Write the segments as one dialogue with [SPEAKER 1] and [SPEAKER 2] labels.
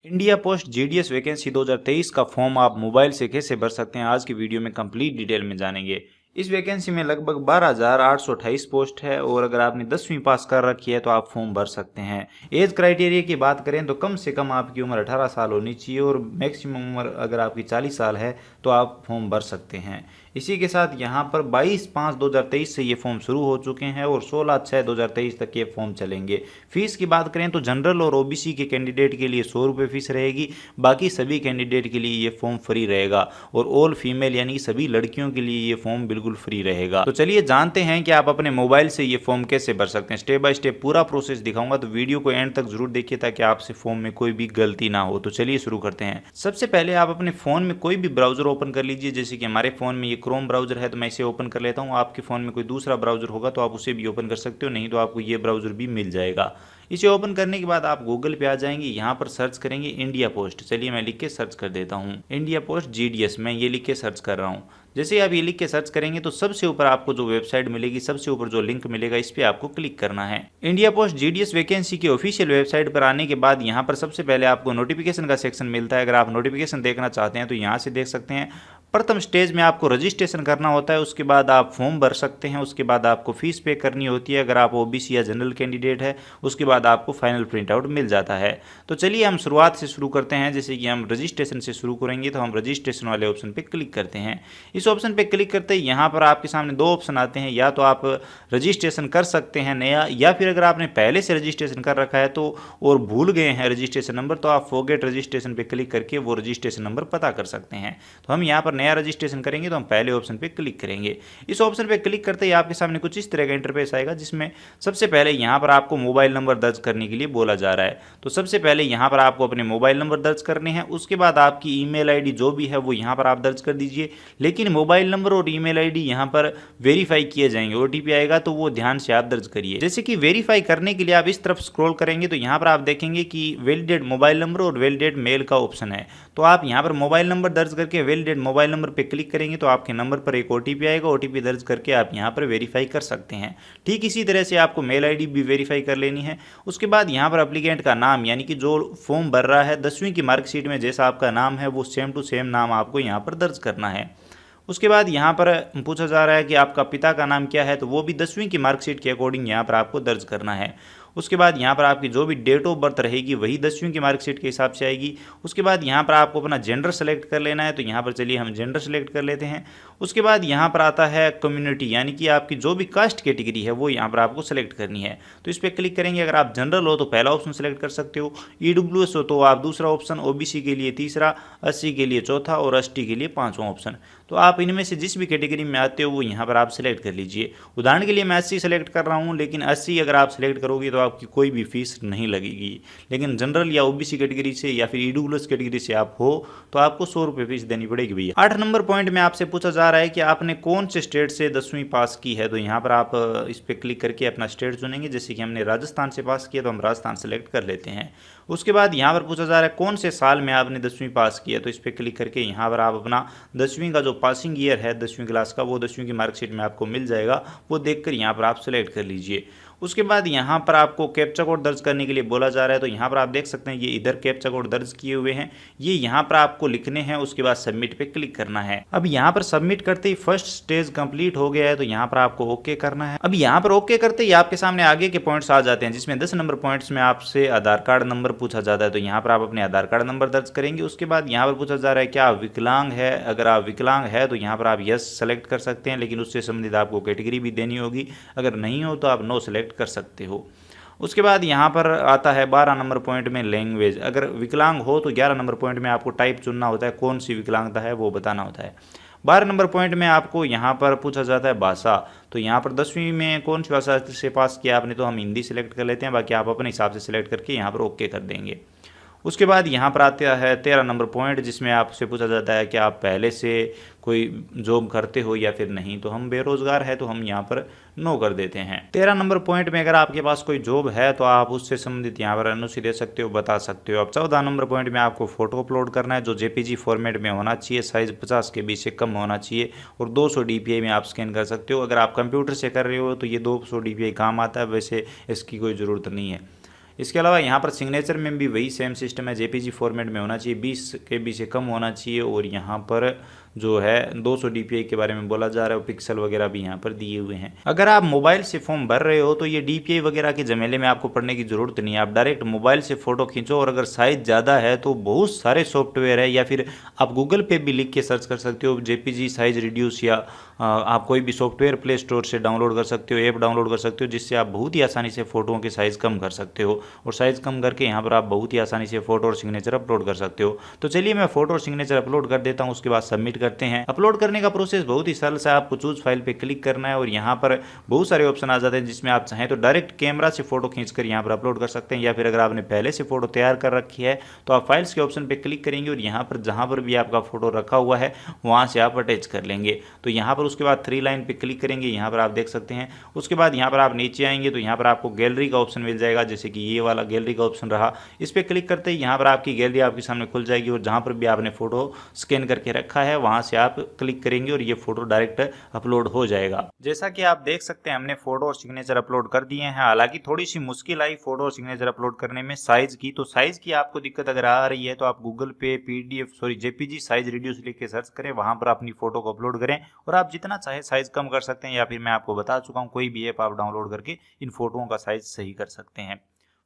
[SPEAKER 1] India post GDS vacancy 2023 का form आप mobile से कैसे भर सकते हैं, आज की वीडियो में कंप्लीट डिटेल में जानेंगे। इस वैकेंसी में लगभग 12,828 पोस्ट है और अगर आपने 10वीं पास कर रखी है तो आप फॉर्म भर सकते हैं। एज क्राइटेरिया की बात करें तो कम से कम आपकी उम्र 18 साल होनी चाहिए और मैक्सिमम उम्र अगर आपकी 40 साल है तो आप फॉर्म भर सकते हैं। इसी के साथ यहाँ पर 22/5/2023 से ये फॉर्म शुरू हो चुके हैं और 16/6/2023 तक ये फॉर्म चलेंगे। फीस की बात करें तो जनरल और ओबीसी के कैंडिडेट के लिए 100 रुपये फीस रहेगी, बाकी सभी कैंडिडेट के लिए ये फॉर्म फ्री रहेगा और ऑल फीमेल यानी कि सभी लड़कियों के लिए ये फॉर्म बिल्कुल फ्री रहेगा। तो चलिए जानते हैं कि आप अपने मोबाइल से ये फॉर्म कैसे भर सकते हैं। स्टेप बाय स्टेप पूरा प्रोसेस दिखाऊंगा, तो वीडियो को एंड तक जरूर देखिए ताकि आपसे फॉर्म में कोई भी गलती ना हो। तो चलिए शुरू करते हैं। सबसे पहले आप अपने फोन में कोई भी ब्राउजर ओपन कर लीजिए। जैसे कि हमारे फोन में ये क्रोम ब्राउजर है तो मैं इसे ओपन कर लेता हूँ। आपके फोन में कोई दूसरा ब्राउजर होगा तो आप उसे भी ओपन कर सकते हो, नहीं तो आपको ये ब्राउजर भी मिल जाएगा। इसे ओपन करने के बाद आप गूगल पे आ जाएंगे, यहाँ पर सर्च करेंगे इंडिया पोस्ट। चलिए मैं लिख के सर्च कर देता हूँ इंडिया पोस्ट जीडीएस, मैं ये लिख के सर्च कर रहा हूँ। जैसे ही आप ये लिख के सर्च करेंगे तो सबसे ऊपर आपको जो वेबसाइट मिलेगी, सबसे ऊपर जो लिंक मिलेगा, इस पे आपको क्लिक करना है। इंडिया पोस्ट जीडीएस वैकेंसी की ऑफिशियल वेबसाइट पर आने के बाद यहाँ पर सबसे पहले आपको नोटिफिकेशन का सेक्शन मिलता है। अगर आप नोटिफिकेशन देखना चाहते हैं तो यहाँ से देख सकते हैं। प्रथम स्टेज में आपको रजिस्ट्रेशन करना होता है, उसके बाद आप फॉर्म भर सकते हैं, उसके बाद आपको फीस पे करनी होती है। अगर आप ओबीसी या जनरल कैंडिडेट है उसके बाद आपको फाइनल प्रिंट आउट मिल जाता है। तो चलिए हम शुरुआत से शुरू करते हैं। जैसे कि हम रजिस्ट्रेशन से शुरू करेंगे तो हम रजिस्ट्रेशन वाले ऑप्शन पे क्लिक करते हैं। इस ऑप्शन पे क्लिक करते ही यहाँ पर आपके सामने दो ऑप्शन आते हैं, या तो आप रजिस्ट्रेशन कर सकते हैं नया, या फिर अगर आपने पहले से रजिस्ट्रेशन कर रखा है तो और भूल गए हैं रजिस्ट्रेशन नंबर तो आप फॉरगेट रजिस्ट्रेशन पे क्लिक करके वो रजिस्ट्रेशन नंबर पता कर सकते हैं। तो हम यहाँ पर नया रजिस्ट्रेशन करेंगे तो हम पहले ऑप्शन पे क्लिक करेंगे। इस ऑप्शन पे क्लिक करते ही आपके सामने कुछ इस तरह का इंटरफेस आएगा, जिसमें सबसे पहले यहाँ पर आपको मोबाइल नंबर दर्ज करने के लिए बोला जा रहा है। तो सबसे पहले यहाँ पर आपको अपने मोबाइल नंबर दर्ज करने हैं, उसके बाद आपकी ईमेल आईडी जो भी है वो यहाँ पर आप दर्ज कर दीजिए। लेकिन मोबाइल नंबर और ईमेल आईडी यहाँ पर वेरीफाई किए जाएंगे, ओटीपी आएगा तो वो ध्यान से आप दर्ज करिए। जैसे कि वेरीफाई करने के लिए आप इस तरफ स्क्रॉल करेंगे तो यहाँ पर आप देखेंगे कि वैलिडेट मोबाइल नंबर और वैलिडेट मेल का ऑप्शन है। तो आप यहाँ पर मोबाइल नंबर दर्ज करके वैलिडेट मोबाइल नंबर पे क्लिक करेंगे तो आपके नंबर पर एक ओटीपी आएगा, ओटीपी दर्ज करके आप यहाँ पर वेरीफाई कर सकते हैं। ठीक इसी तरह से आपको मेल आईडी भी वेरीफाई कर लेनी है। उसके बाद यहाँ पर एप्लीकेंट का नाम, यानी कि जो फॉर्म भर रहा है 10वीं की मार्कशीट में जैसा आपका नाम है वो सेम टू सेम नाम आपको यहाँ पर दर्ज करना है। उसके बाद यहाँ पर पूछा जा रहा है कि आपका पिता का नाम क्या है, तो वो भी 10वीं की मार्कशीट के अकॉर्डिंग यहाँ पर आपको दर्ज करना है। उसके बाद यहाँ पर आपकी जो भी डेट ऑफ बर्थ रहेगी वही 10वीं की मार्कशीट के हिसाब से आएगी। उसके बाद यहाँ पर आपको अपना जेंडर सेलेक्ट कर लेना है, तो यहाँ पर चलिए हम जेंडर सेलेक्ट कर लेते हैं। उसके बाद यहाँ पर आता है कम्युनिटी, यानी कि आपकी जो भी कास्ट कैटेगरी है वो यहाँ पर आपको सेलेक्ट करनी है। तो इस पर क्लिक करेंगे। अगर आप जनरल हो तो पहला ऑप्शन सेलेक्ट कर सकते हो, ईडब्ल्यूएस हो तो आप दूसरा ऑप्शन, ओबीसी के लिए तीसरा, एससी के लिए चौथा और एसटी के लिए पांचवा ऑप्शन। तो आप इनमें से जिस भी कैटेगरी में आते हो वो यहाँ पर आप सेलेक्ट कर लीजिए। उदाहरण के लिए मैं एससी सेलेक्ट कर रहा हूँ, लेकिन एससी अगर आप सेलेक्ट करोगे तो आपकी कोई भी फीस नहीं लगेगी। लेकिन जनरल या ओबीसी कैटेगरी से या फिर ईडब्ल्यूएस कैटेगरी से आप हो तो आपको 100 रुपये फीस देनी पड़ेगी भैया। 8 नंबर पॉइंट में आपसे पूछा जा रहा है कि आपने कौन से स्टेट से 10वीं पास की है, तो यहाँ पर आप इस पर क्लिक करके अपना स्टेट चुनेंगे। जैसे कि हमने राजस्थान से पास किया तो हम राजस्थान सेलेक्ट कर लेते हैं। उसके बाद यहाँ पर पूछा जा रहा है कौन से साल में आपने 10वीं पास किया, तो इस पर क्लिक करके यहाँ पर आप अपना 10वीं का जो पासिंग ईयर है 10वीं क्लास का वो 10वीं की मार्कशीट में आपको मिल जाएगा, वो देखकर यहाँ पर आप सेलेक्ट कर लीजिए। उसके बाद यहाँ पर आपको कैप्चा कोड दर्ज करने के लिए बोला जा रहा है, तो यहाँ पर आप देख सकते हैं ये इधर कैप्चा कोड दर्ज किए हुए हैं, ये यहाँ पर आपको लिखने हैं। उसके बाद सबमिट पे क्लिक करना है। अब यहाँ पर सबमिट करते ही फर्स्ट स्टेज कंप्लीट हो गया है, तो यहाँ पर आपको ओके करना है। अब यहाँ पर ओके करते ही आपके सामने आगे के पॉइंट्स आ जाते हैं, जिसमें 10 नंबर पॉइंट्स में आपसे आधार कार्ड नंबर पूछा जाता है, तो यहाँ पर आप अपने आधार कार्ड नंबर दर्ज करेंगे। उसके बाद यहाँ पर पूछा जा रहा है क्या आप विकलांग है, अगर आप विकलांग है तो यहाँ पर आप यस सेलेक्ट कर सकते हैं, लेकिन उससे संबंधित आपको कैटेगरी भी देनी होगी। अगर नहीं हो तो आप नो सेलेक्ट कर सकते हो। उसके बाद यहाँ पर आता है 12 नंबर पॉइंट में लैंग्वेज। अगर विकलांग हो तो 11 नंबर पॉइंट में आपको टाइप चुनना होता है, कौन सी विकलांगता है वो बताना होता है। 12 नंबर पॉइंट में आपको यहाँ पर पूछा जाता है भाषा, तो यहाँ पर 10वीं में कौन सी भाषा से पास किया आपने, तो हम हिंदी सेलेक्ट कर लेते हैं, बाकी आप अपने हिसाब से सिलेक्ट करके यहाँ पर ओके कर देंगे। उसके बाद यहाँ पर आता है 13 नंबर पॉइंट, जिसमें आपसे पूछा जाता है कि आप पहले से कोई जॉब करते हो या फिर नहीं, तो हम बेरोजगार है तो हम यहाँ पर नो कर देते हैं। 13 नंबर पॉइंट में अगर आपके पास कोई जॉब है तो आप उससे संबंधित यहाँ पर एनओसी दे सकते हो, बता सकते हो। अब 14 नंबर पॉइंट में आपको फोटो अपलोड करना है, जो जेपीजी फॉर्मेट में होना चाहिए, साइज 50 KB से कम होना चाहिए और 200 DPI में आप स्कैन कर सकते हो। अगर आप कंप्यूटर से कर रहे हो तो ये 200 DPI काम आता है, वैसे इसकी कोई ज़रूरत नहीं है। इसके अलावा यहाँ पर सिग्नेचर में भी वही सेम सिस्टम है, जेपीजी फॉर्मेट में होना चाहिए, 20 KB से कम होना चाहिए और यहाँ पर जो है 200 DPI के बारे में बोला जा रहा है, पिक्सल वगैरह भी यहाँ पर दिए हुए हैं। अगर आप मोबाइल से फॉर्म भर रहे हो तो ये DPI वगैरह के झमेले में आपको पढ़ने की जरूरत नहीं है, आप डायरेक्ट मोबाइल से फोटो खींचो। और अगर साइज ज़्यादा है तो बहुत सारे सॉफ्टवेयर है, या फिर आप गूगल पे भी लिख के सर्च कर सकते हो JPG साइज रिड्यूस, या आप कोई भी सॉफ्टवेयर प्ले स्टोर से डाउनलोड कर सकते हो, ऐप डाउनलोड कर सकते हो, जिससे आप बहुत ही आसानी से फोटोओं के साइज़ कम कर सकते हो। और साइज़ कम करके यहाँ पर आप बहुत ही आसानी से फोटो और सिग्नेचर अपलोड कर सकते हो। तो चलिए मैं फोटो और सिग्नेचर अपलोड कर देता हूँ, उसके बाद सबमिट करते हैं। अपलोड करने का प्रोसेस बहुत ही सरल सा, आपको चूज फाइल पे क्लिक करना है और यहाँ पर बहुत सारे ऑप्शन आ जाते हैं, जिसमें आप चाहें तो डायरेक्ट कैमरा से फोटो खींचकर यहाँ पर अपलोड कर सकते हैं, या फिर अगर आपने पहले से फोटो तैयार कर रखी है तो आप फाइल्स के ऑप्शन पे क्लिक करेंगे और यहाँ पर जहाँ पर भी आपका फोटो रखा हुआ है वहाँ से आप अटैच कर लेंगे। तो यहाँ पर उसके बाद 3 लाइन पे क्लिक करेंगे, यहाँ पर आप देख सकते हैं। उसके बाद यहाँ पर आप नीचे आएंगे तो यहाँ पर आपको गैलरी का ऑप्शन मिल जाएगा, जैसे कि ये वाला गैलरी का ऑप्शन रहा। इस पर क्लिक करते ही यहाँ पर आपकी गैलरी आपके सामने खुल जाएगी और जहाँ पर भी आपने फोटो स्कैन करके रखा है वहाँ से आप क्लिक करेंगे और ये फोटो डायरेक्ट अपलोड हो जाएगा। जैसा कि आप देख सकते हैं हमने फोटो और सिग्नेचर अपलोड कर दिए हैं। हालांकि थोड़ी सी मुश्किल आई फोटो और सिग्नेचर अपलोड करने में साइज की, तो साइज की आपको दिक्कत अगर आ रही है तो आप गूगल पे JPG साइज रिड्यूस लिख के सर्च करें, वहां पर अपनी फोटो को अपलोड करें और आप जितना चाहे साइज कम कर सकते हैं, या फिर मैं आपको बता चुका हूँ कोई भी ऐप आप डाउनलोड करके इन फोटोओं का साइज सही कर सकते हैं।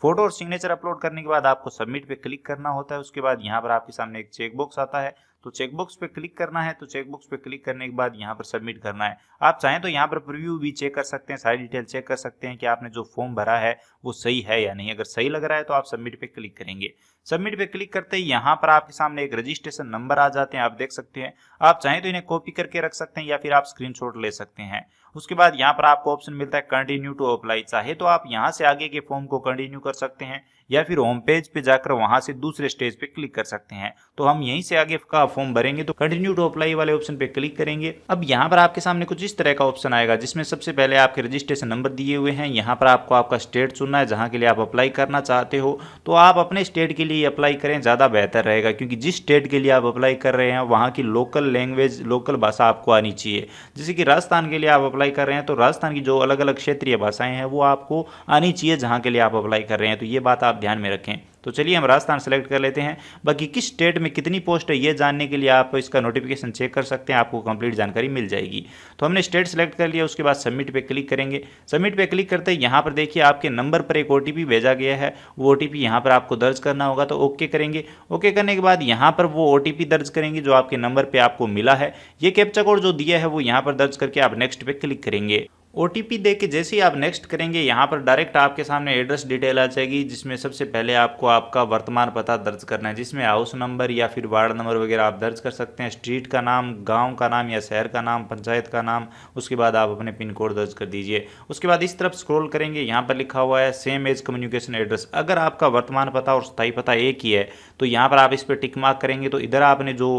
[SPEAKER 1] फोटो और सिग्नेचर अपलोड करने के बाद आपको सबमिट पे क्लिक करना होता है। उसके बाद यहाँ पर आपके सामने एक चेकबॉक्स आता है, तो चेकबॉक्स पे क्लिक करना है। तो चेकबॉक्स पे क्लिक करने के बाद यहाँ पर सबमिट करना है। आप चाहें तो यहाँ पर प्रीव्यू भी चेक कर सकते हैं, सारी डिटेल चेक कर सकते हैं कि आपने जो फॉर्म भरा है वो सही है या नहीं। अगर सही लग रहा है तो आप सबमिट पे क्लिक करेंगे। सबमिट पे क्लिक करते ही यहाँ पर आपके सामने एक रजिस्ट्रेशन नंबर आ जाते हैं, आप देख सकते हैं। आप चाहें तो इन्हें कॉपी करके रख सकते हैं या फिर आप स्क्रीनशॉट ले सकते हैं। उसके बाद यहाँ पर आपको ऑप्शन मिलता है कंटिन्यू टू अप्लाई, चाहे तो आप यहाँ से आगे के फॉर्म को कंटिन्यू कर सकते हैं या फिर होम पेज पे जाकर वहां से दूसरे स्टेज पे क्लिक कर सकते हैं। तो हम यहीं से आगे का फॉर्म भरेंगे तो कंटिन्यू टू अप्लाई वाले ऑप्शन पे क्लिक करेंगे। अब यहाँ पर आपके सामने कुछ इस तरह का ऑप्शन आएगा, जिसमें सबसे पहले आपके रजिस्ट्रेशन नंबर दिए हुए हैं। यहाँ पर आपको आपका स्टेट चुनना है जहाँ के लिए आप अप्लाई करना चाहते हो, तो आप अपने स्टेट के लिए अप्लाई करें, ज़्यादा बेहतर रहेगा, क्योंकि जिस स्टेट के लिए आप अप्लाई कर रहे हैं वहाँ की लोकल लैंग्वेज, लोकल भाषा आपको आनी चाहिए। जैसे कि राजस्थान के लिए आप अप्लाई कर रहे हैं तो राजस्थान की जो अलग अलग क्षेत्रीय भाषाएं हैं वो आपको आनी चाहिए जहाँ के लिए आप अप्लाई कर रहे हैं, तो ये बात आप ध्यान में रखें। तो चलिए हम राजस्थान सेलेक्ट कर लेते हैं। बाकी किस स्टेट में कितनी पोस्ट है ये जानने के लिए आप इसका नोटिफिकेशन चेक कर सकते हैं, आपको कंप्लीट जानकारी मिल जाएगी। तो हमने स्टेट सेलेक्ट कर लिया, उसके बाद सबमिट पे क्लिक करेंगे। सबमिट पे क्लिक करते ही यहाँ पर देखिए आपके नंबर पर एक OTP भेजा गया है, वो OTP यहाँ पर आपको दर्ज करना होगा, तो ओके करेंगे। ओके करने के बाद यहाँ पर वो OTP दर्ज करेंगे जो आपके नंबर पर आपको मिला है। ये कैप्चा कोड जो दिया है वो यहाँ पर दर्ज करके आप नेक्स्ट पे क्लिक करेंगे। OTP दे के जैसे ही आप नेक्स्ट करेंगे यहाँ पर डायरेक्ट आपके सामने एड्रेस डिटेल आ जाएगी, जिसमें सबसे पहले आपको आपका वर्तमान पता दर्ज करना है, जिसमें हाउस नंबर या फिर वार्ड नंबर वगैरह आप दर्ज कर सकते हैं, स्ट्रीट का नाम, गांव का नाम या शहर का नाम, पंचायत का नाम। उसके बाद आप अपने पिन कोड दर्ज कर दीजिए। उसके बाद इस तरफ स्क्रॉल करेंगे, यहाँ पर लिखा हुआ है सेम एज कम्युनिकेशन एड्रेस। अगर आपका वर्तमान पता और स्थायी पता एक ही है तो यहाँ पर आप इस पर टिक मार्क करेंगे, तो इधर आपने जो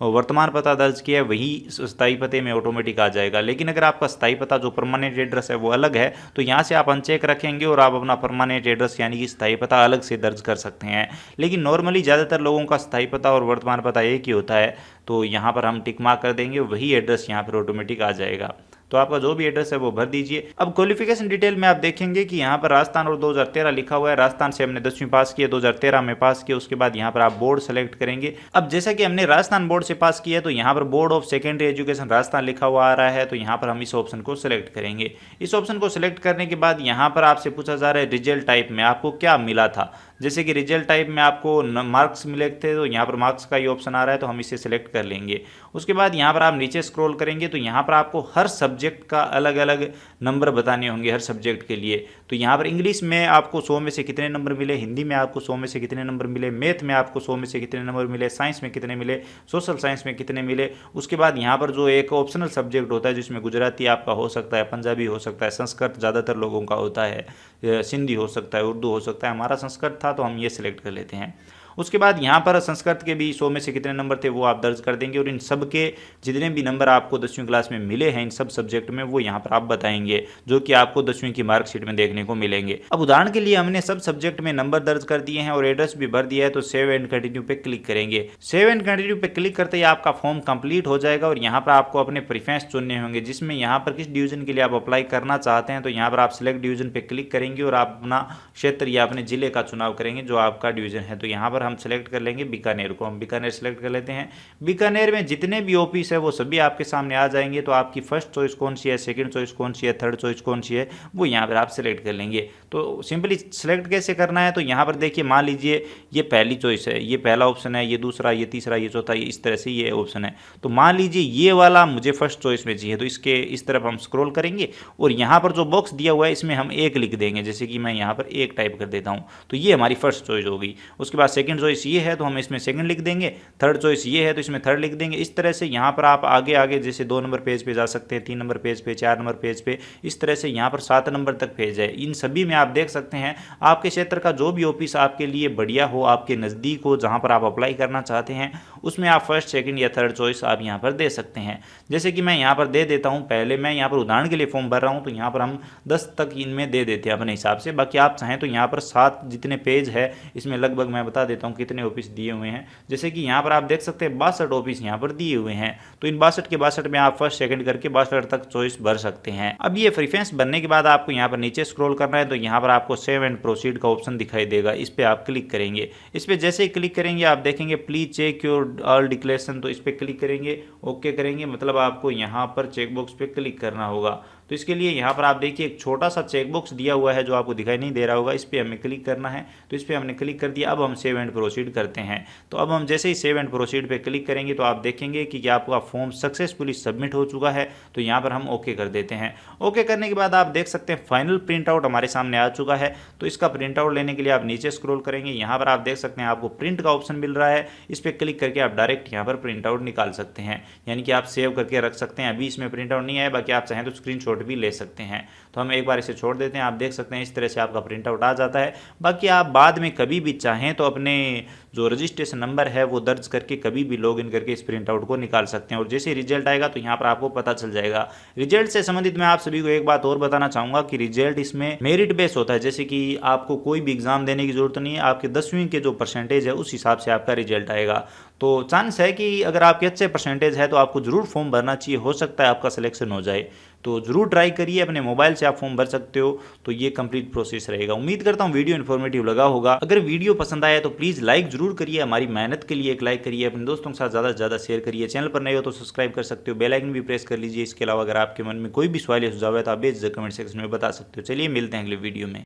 [SPEAKER 1] वर्तमान पता दर्ज किया है वही स्थायी पते में ऑटोमेटिक आ जाएगा। लेकिन अगर आपका स्थायी पता जो परमानेंट एड्रेस है वो अलग है तो यहाँ से आप अनचेक रखेंगे और आप अपना परमानेंट एड्रेस यानी कि स्थायी पता अलग से दर्ज कर सकते हैं। लेकिन नॉर्मली ज़्यादातर लोगों का स्थायी पता और वर्तमान पता एक ही होता है, तो यहाँ पर हम टिक मार्क कर देंगे, वही एड्रेस यहाँ पर ऑटोमेटिक आ जाएगा। तो आपका जो भी एड्रेस है वो भर दीजिए। अब क्वालिफिकेशन डिटेल में आप देखेंगे कि यहाँ पर राजस्थान और 2013 लिखा हुआ है। राजस्थान से हमने 10वीं पास किया, 2013 में पास किया। उसके बाद यहाँ पर आप बोर्ड सेलेक्ट करेंगे। अब जैसा कि हमने राजस्थान बोर्ड से पास किया तो यहाँ पर board of secondary education Rajasthan लिखा हुआ आ रहा है, तो यहाँ पर हम इस ऑप्शन को सिलेक्ट करेंगे। इस ऑप्शन को सिलेक्ट करने के बाद यहाँ पर आपसे पूछा जा रहा है रिजल्ट टाइप में आपको क्या मिला था। जैसे कि रिजल्ट टाइप में आपको मार्क्स मिले थे, तो यहाँ पर मार्क्स का ही ऑप्शन आ रहा है, तो हम इसे सिलेक्ट कर लेंगे। उसके बाद यहाँ पर आप नीचे स्क्रॉल करेंगे तो यहाँ पर आपको हर सब्जेक्ट का अलग अलग नंबर बताने होंगे हर सब्जेक्ट के लिए। तो यहाँ पर इंग्लिश में आपको 100 में से कितने नंबर मिले, हिंदी में आपको 100 में से कितने नंबर मिले, मैथ में आपको 100 में से कितने नंबर मिले, साइंस में कितने मिले, सोशल साइंस में कितने मिले। उसके बाद यहाँ पर जो एक ऑप्शनल सब्जेक्ट होता है जिसमें गुजराती आपका हो सकता है, पंजाबी हो सकता है, संस्कृत ज़्यादातर लोगों का होता है, सिंधी हो सकता है, उर्दू हो सकता है। हमारा संस्कृत था तो हम ये सिलेक्ट कर लेते हैं। उसके बाद यहाँ पर संस्कृत के भी 100 में से कितने नंबर थे वो आप दर्ज कर देंगे और इन सब के जितने भी नंबर आपको 10वीं क्लास में मिले हैं इन सब सब्जेक्ट में वो यहाँ पर आप बताएंगे, जो कि आपको 10वीं की मार्कशीट में देखने को मिलेंगे। अब उदाहरण के लिए हमने सब सब्जेक्ट में नंबर दर्ज कर दिए हैं और एड्रेस भी भर दिया है, तो सेव एंड कंटिन्यू पे क्लिक करेंगे। सेव एंड कंटिन्यू पे क्लिक करते ही आपका फॉर्म कंप्लीट हो जाएगा और यहाँ पर आपको अपने प्रीफरेंस चुनने होंगे, जिसमें यहाँ पर किस डिवीजन के लिए आप अप्लाई करना चाहते हैं। तो यहाँ पर आप सिलेक्ट डिवीजन पे क्लिक करेंगे और आप अपना क्षेत्र या अपने जिले का चुनाव करेंगे जो आपका डिवीजन है। तो यहाँ पर हम सिलेक्ट कर लेंगे बीकानेर को, हम बीकानेर सेलेक्ट कर लेते हैं। बीकानेर में जितने भी ऑफिस है वो सभी आपके सामने आ जाएंगे। तो आपकी फर्स्ट चॉइस कौन सी है, सेकंड चॉइस कौन सी है, थर्ड चॉइस कौन सी है, वो यहाँ पर आप सिलेक्ट कर लेंगे। तो सिंपली सिलेक्ट कैसे करना है, तो यहाँ पर देखिए मान लीजिए ये पहली चॉइस है, ये पहला ऑप्शन है, ये दूसरा, ये तीसरा, ये चौथा, ये इस तरह से ये ऑप्शन है। तो मान लीजिए ये वाला मुझे फर्स्ट चॉइस में चाहिए, तो इसके इस तरफ हम स्क्रॉल करेंगे और यहाँ पर जो बॉक्स दिया हुआ है इसमें हम एक लिख देंगे, जैसे कि मैं यहाँ पर एक टाइप कर देता हूँ। तो ये हमारी फर्स्ट चॉइस होगी। उसके बाद सेकंड चॉइस ये है तो हम इसमें सेकंड लिख देंगे, थर्ड चॉइस ये है तो इसमें थर्ड लिख देंगे। इस तरह से यहाँ पर आप आगे आगे जैसे 2 नंबर पेज पे जा सकते हैं, 3 नंबर पेज पे, 4 नंबर पेज पे, इस तरह से यहाँ पर 7 नंबर तक पेज है। इन सभी में आप देख सकते हैं आपके क्षेत्र का जो भी ऑफिस आपके लिए बढ़िया हो, आपके नज़दीक हो, जहाँ पर आप अप्लाई करना चाहते हैं उसमें आप फर्स्ट, सेकंड या थर्ड चॉइस आप यहाँ पर दे सकते हैं। जैसे कि मैं यहाँ पर दे देता हूँ, पहले मैं यहाँ पर उदाहरण के लिए फॉर्म भर रहा हूँ तो यहाँ पर हम 10 तक इनमें दे देते हैं अपने हिसाब से। बाकी आप चाहें तो यहाँ पर 7 जितने पेज है इसमें लगभग मैं बता देता हूँ कितने ऑफिस दिए हुए हैं। जैसे कि यहाँ पर आप देख सकते हैं 62 ऑफिस यहाँ पर दिए हुए हैं। तो इन 62 के 62 में आप फर्स्ट, सेकंड करके 62 तक चॉइस भर सकते हैं। अब ये प्रेफरेंस बनने के बाद आपको यहाँ पर नीचे स्क्रॉल करना है, तो यहाँ पर आपको सेव एंड प्रोसीड का ऑप्शन दिखाई देगा, इस पर आप क्लिक करेंगे। इस पर जैसे ही क्लिक करेंगे आप देखेंगे please check your all declaration, तो इस पर क्लिक करेंगे, ओके करेंगे, मतलब आपको यहाँ पर चेकबॉक्स पे क्लिक करना होगा। तो इसके लिए यहाँ पर आप देखिए एक छोटा सा चेकबॉक्स दिया हुआ है जो आपको दिखाई नहीं दे रहा होगा, इस पर हमें क्लिक करना है। तो इस पर हमने क्लिक कर दिया। अब हम सेव एंड प्रोसीड करते हैं। तो अब हम जैसे ही सेव एंड प्रोसीड पे क्लिक करेंगे तो आप देखेंगे कि आपका फॉर्म सक्सेसफुली सबमिट हो चुका है। तो यहाँ पर हम ओके कर देते हैं। ओके करने के बाद आप देख सकते हैं फाइनल प्रिंट आउट हमारे सामने आ चुका है। तो इसका प्रिंट आउट लेने के लिए आप नीचे स्क्रॉल करेंगे, यहाँ पर आप देख सकते हैं आपको प्रिंट का ऑप्शन मिल रहा है। इस पर क्लिक करके आप डायरेक्ट यहाँ पर प्रिंट आउट निकाल सकते हैं, यानी कि आप सेव करके रख सकते हैं। अभी इसमें प्रिंट आउट नहीं आया, बाकी आप चाहें तो स्क्रीनशॉट भी ले सकते हैं। तो हम एक बार इसे छोड़ देते हैं। आप देख सकते हैं इस तरह से आपका प्रिंट आउट आ जाता है। बाकी आप बाद में कभी भी चाहें तो अपने जो रजिस्ट्रेशन नंबर है वो दर्ज करके कभी भी लॉगिन करके इस प्रिंट आउट को निकाल सकते हैं और जैसे रिजल्ट आएगा तो यहाँ पर आपको पता चल जाएगा। रिजल्ट से संबंधित मैं आप सभी को एक बात और बताना चाहूँगा कि रिजल्ट इसमें मेरिट बेस होता है, जैसे कि आपको कोई भी एग्जाम देने की जरूरत नहीं है, आपके 10वीं के जो परसेंटेज है उस हिसाब से आपका रिजल्ट आएगा। तो चांस है कि अगर आपके अच्छे परसेंटेज है तो आपको जरूर फॉर्म भरना चाहिए, हो सकता है आपका सिलेक्शन हो जाए। तो जरूर ट्राई करिए, अपने मोबाइल से आप फॉर्म भर सकते हो। तो ये कंप्लीट प्रोसेस रहेगा। उम्मीद करता हूँ वीडियो इन्फॉर्मेटिव लगा होगा। अगर वीडियो पसंद आया तो प्लीज़ लाइक जरूर करिए, हमारी मेहनत के लिए एक लाइक करिए, अपने दोस्तों के साथ ज़्यादा से ज़्यादा शेयर करिए। चैनल पर नए हो तो सब्सक्राइब कर सकते हो, बेल आइकन भी प्रेस कर लीजिए। इसके अलावा अगर आपके मन में कोई भी सवाल या सुझाव है तो आप बेझिझक कमेंट सेक्शन में बता सकते हो। चलिए मिलते हैं अगले वीडियो में।